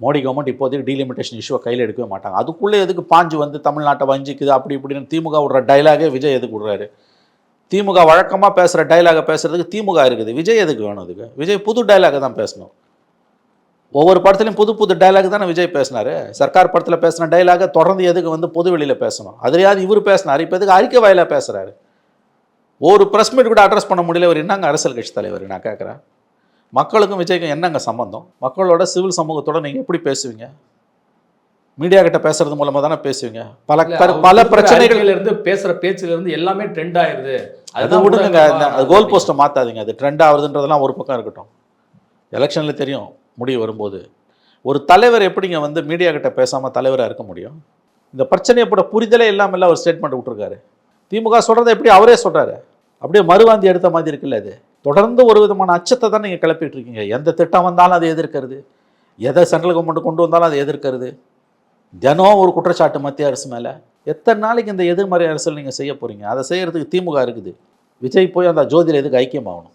Modi government இப்போதைக்கு delimitation இஷ்யூவை கையில் எடுக்கவே மாட்டாங்க. அதுக்குள்ளே எதுக்கு பாஞ்சு வந்து தமிழ்நாட்டை வஞ்சிக்குது அப்படி இப்படின்னு திமுக விடுற டைலாகே விஜய் எதுக்கு விடுறாரு? திமுக வழக்கமாக பேசுகிற டைலாகை பேசுகிறதுக்கு திமுக இருக்குது, விஜய் எதுக்கு வேணும்? அதுக்கு விஜய் புது டைலாகை தான் பேசணும். ஒவ்வொரு படத்துலையும் புது புது டைலாக் தானே விஜய் பேசினார். சர்க்கார் படத்தில் பேசின டைலாகை தொடர்ந்து எதுக்கு வந்து பொது வெளியில் பேசணும்? அதுலையாவது இவர் பேசினார், இப்போ எதுக்கு அறிக்கை வாயிலாக பேசுகிறாரு? ஒரு ப்ரெஸ் மீட் கூட அட்ரஸ் பண்ண முடியல. இவர் என்னங்க அரசியல் கட்சி தலைவர்? நான் கேட்குறேன், மக்களுக்கும் விஜய்க்கும் என்னங்க சம்பந்தம்? மக்களோட சிவில் சமூகத்தோட நீங்கள் எப்படி பேசுவீங்க? மீடியா கிட்ட பேசுறது மூலமா தானே பேசுவீங்க. பல பிரச்சனைகள் இருந்து பேசுற பேச்சுல இருந்து எல்லாமே ட்ரெண்ட் ஆயிருது. அது விடுங்க, கோல் போஸ்ட்டை மாத்தாதீங்க. அது ட்ரெண்ட் ஆகுதுன்றதெல்லாம் ஒரு பக்கம் இருக்கட்டும். எலெக்ஷன்ல தெரியும் முடிவு வரும்போது. ஒரு தலைவர் எப்படிங்க வந்து மீடியா கிட்ட பேசாம தலைவராக இருக்க முடியும்? இந்த பிரச்சனையை போட புரிதலே இல்லாமல் ஒரு ஸ்டேட்மெண்ட் விட்டுருக்காரு. திமுக சொல்றதை எப்படி அவரே சொல்றாரு? அப்படியே மறுவாந்தி எடுத்த மாதிரி இருக்குல்ல. அது தொடர்ந்து ஒரு விதமான அச்சத்தை தான் நீங்கள் கிளப்பிட்டு இருக்கீங்க. எந்த திட்டம் வந்தாலும் அதை எதிர்க்கிறது, எதை சென்ட்ரல் கவர்மெண்ட் கொண்டு வந்தாலும் அதை எதிர்க்கிறது. தினம் ஒரு குற்றச்சாட்டு மத்திய அரசு மேலே. எத்தனை நாளைக்கு இந்த எதிர்மறை அரசியல் நீங்கள் செய்ய போகிறீங்க? அதை செய்கிறதுக்கு திமுக இருக்குது. விஜய் போய் அந்த ஜோதியில் எதுக்கு ஐக்கியமாகணும்?